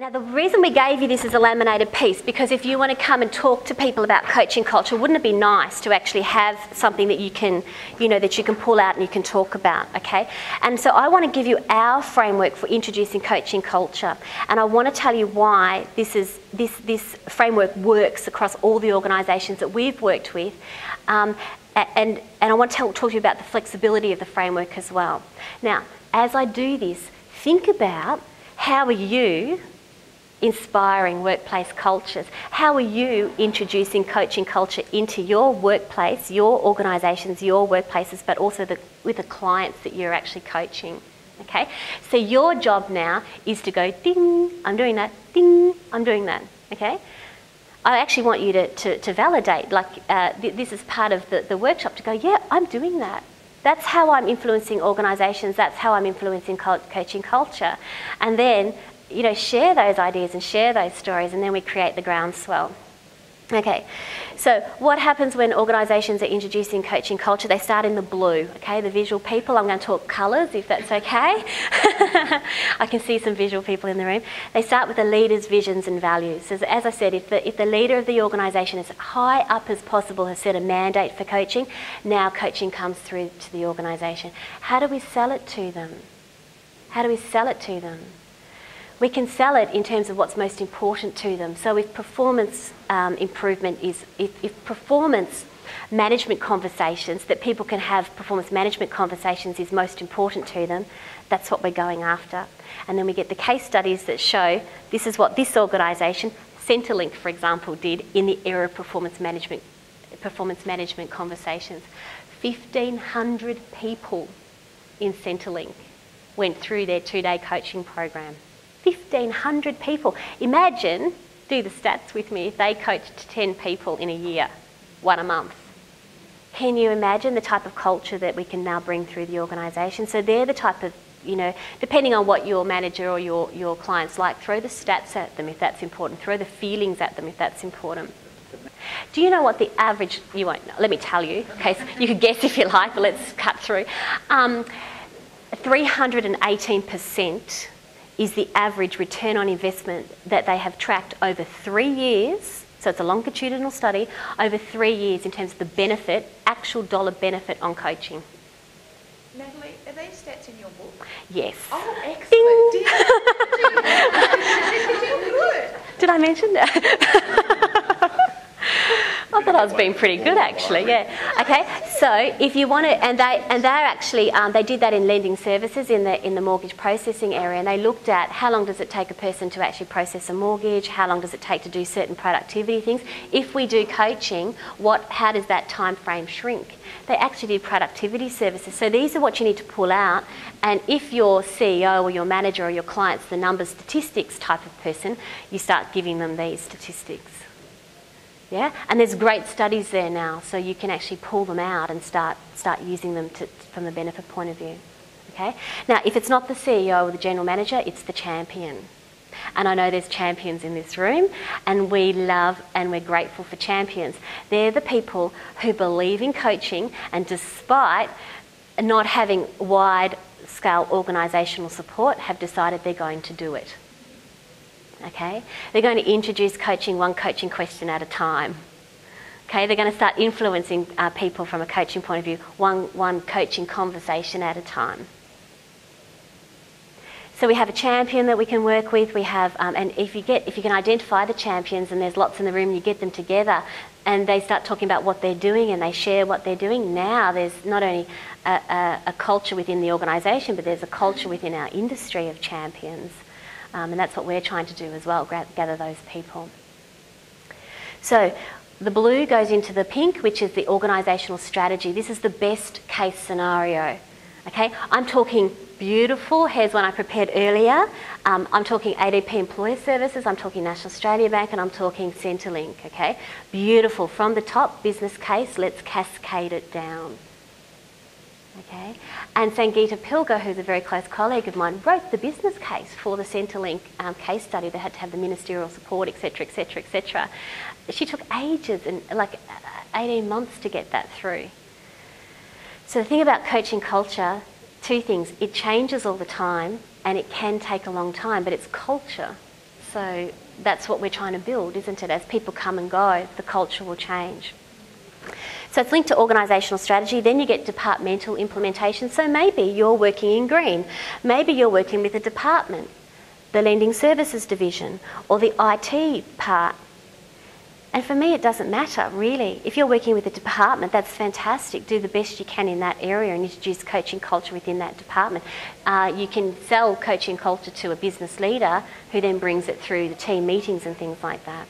Now, the reason we gave you this as a laminated piece, because if you want to come and talk to people about coaching culture, wouldn't it be nice to actually have something that you can, that you can pull out and you can talk about, okay? And so I want to give you our framework for introducing coaching culture, and I want to tell you why this framework works across all the organisations that we've worked with, and I want to talk to you about the flexibility of the framework as well. Now, as I do this, think about how are you inspiring workplace cultures? How are you introducing coaching culture into your workplace, your organisations, your workplaces, but also with the clients that you're actually coaching? Okay, so your job now is to go ding, I'm doing that, ding, I'm doing that. Okay, I actually want you to validate, this is part of the workshop, to go, yeah, I'm doing that. That's how I'm influencing organisations, that's how I'm influencing coaching culture. And then share those ideas and share those stories, and then we create the groundswell. Okay, so what happens when organisations are introducing coaching culture? They start in the blue, okay, the visual people. I'm going to talk colours, if that's okay. I can see some visual people in the room. They start with the leader's visions and values. So as I said, if the leader of the organisation, as high up as possible, has set a mandate for coaching, now coaching comes through to the organisation. How do we sell it to them? How do we sell it to them? We can sell it in terms of what's most important to them. So if performance improvement is, if performance management conversations, that people can have performance management conversations is most important to them, that's what we're going after. And then we get the case studies that show this is what this organisation, Centrelink for example, did in the era of performance management conversations. 1,500 people in Centrelink went through their 2-day coaching program. 1,500 people. Imagine, do the stats with me, if they coached 10 people in a year, 1 a month. Can you imagine the type of culture that we can now bring through the organisation? So they're the type of, depending on what your manager or your clients like, throw the stats at them if that's important, throw the feelings at them if that's important. Do you know what the average, you won't know, let me tell you, in case you could guess if you like, but let's cut through. 318% is the average return on investment that they have tracked over 3 years, so it's a longitudinal study, over 3 years in terms of the benefit, actual dollar benefit on coaching. Natalie, are these stats in your book? Yes. Oh, excellent. Did I mention that? I thought I was being pretty good actually, yeah. Okay, so if you want to, and they're actually, they did that in lending services in the mortgage processing area, and they looked at how long does it take a person to actually process a mortgage, how long does it take to do certain productivity things. If we do coaching, how does that time frame shrink? They actually did productivity services. So these are what you need to pull out, and if your CEO or your manager or your client's the numbers statistics type of person, you start giving them these statistics. Yeah, and there's great studies there now, so you can actually pull them out and start using them from the benefit point of view. Okay. Now, if it's not the CEO or the general manager, it's the champion. And I know there's champions in this room, and we love and we're grateful for champions. They're the people who believe in coaching, and despite not having wide-scale organisational support, have decided they're going to do it. Okay, they're going to introduce coaching one coaching question at a time. Okay, they're going to start influencing people from a coaching point of view, one coaching conversation at a time. So we have a champion that we can work with. We have, and if you can identify the champions, and there's lots in the room, you get them together, and they start talking about what they're doing, and they share what they're doing. Now there's not only a culture within the organisation, but there's a culture within our industry of champions. And that's what we're trying to do as well, gather those people. So the blue goes into the pink, which is the organisational strategy. This is the best case scenario. Okay, I'm talking beautiful. Here's one I prepared earlier. I'm talking ADP Employer Services, I'm talking National Australia Bank, and I'm talking Centrelink. Okay, beautiful. From the top, business case, let's cascade it down. Okay, and Sangeeta Pilger, who's a very close colleague of mine, wrote the business case for the Centrelink case study. They had to have the ministerial support, etc., etc., etc. She took ages, and like 18 months to get that through. So the thing about coaching culture, 2 things. It changes all the time, and it can take a long time, but it's culture. So that's what we're trying to build, isn't it? As people come and go, the culture will change. So it's linked to organisational strategy. Then you get departmental implementation. So maybe you're working in green. Maybe you're working with a department, the lending services division, or the IT part. And for me, it doesn't matter, really. If you're working with a department, that's fantastic. Do the best you can in that area and introduce coaching culture within that department. You can sell coaching culture to a business leader who then brings it through the team meetings and things like that.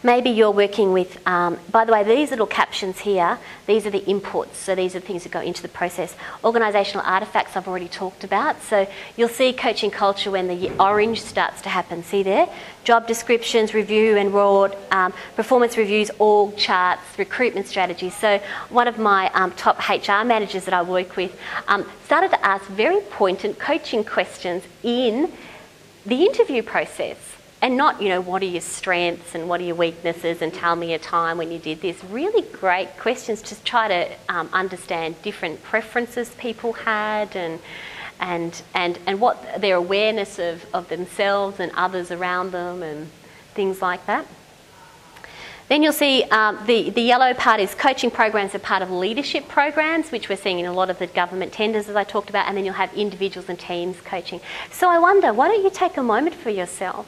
Maybe you're working with, by the way, these little captions here, these are the inputs, so these are the things that go into the process. Organisational artefacts I've already talked about, so you'll see coaching culture when the orange starts to happen, see there? Job descriptions, review and reward, performance reviews, org charts, recruitment strategies. So one of my top HR managers that I work with started to ask very pointed coaching questions in the interview process. And not, what are your strengths and what are your weaknesses and tell me a time when you did this. Really great questions to try to understand different preferences people had and what their awareness of themselves and others around them and things like that. Then you'll see the yellow part is coaching programs are part of leadership programs, which we're seeing in a lot of the government tenders, as I talked about, and then you'll have individuals and teams coaching. So I wonder, why don't you take a moment for yourself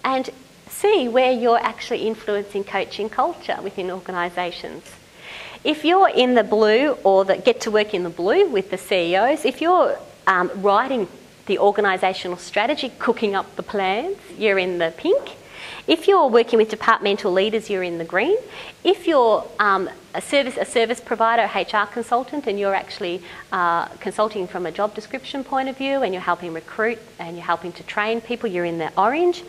and see where you're actually influencing coaching culture within organisations. If you're in the blue or get to work in the blue with the CEOs, if you're writing the organisational strategy, cooking up the plans, you're in the pink. If you're working with departmental leaders, you're in the green. If you're a service provider, a HR consultant, and you're actually consulting from a job description point of view and you're helping recruit and you're helping to train people, you're in the orange.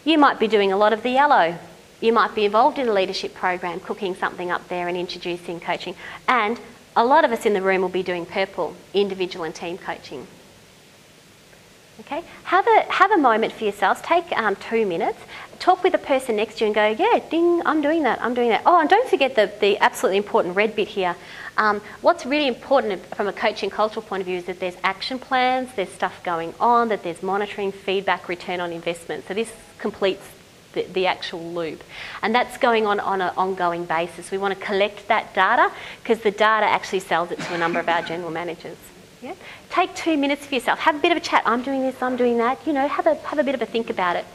You might be doing a lot of the yellow. You might be involved in a leadership program, cooking something up there and introducing coaching. And a lot of us in the room will be doing purple, individual and team coaching. Okay? Have a moment for yourselves. Take 2 minutes. Talk with the person next to you and go, yeah, ding, I'm doing that, I'm doing that. Oh, and don't forget the absolutely important red bit here. What's really important from a coaching cultural point of view is that there's action plans, there's stuff going on, that there's monitoring, feedback, return on investment. So this completes the actual loop. And that's going on an ongoing basis. We want to collect that data because the data actually sells it to a number of our general managers. Yeah? Take 2 minutes for yourself. Have a bit of a chat. I'm doing this, I'm doing that. Have a bit of a think about it.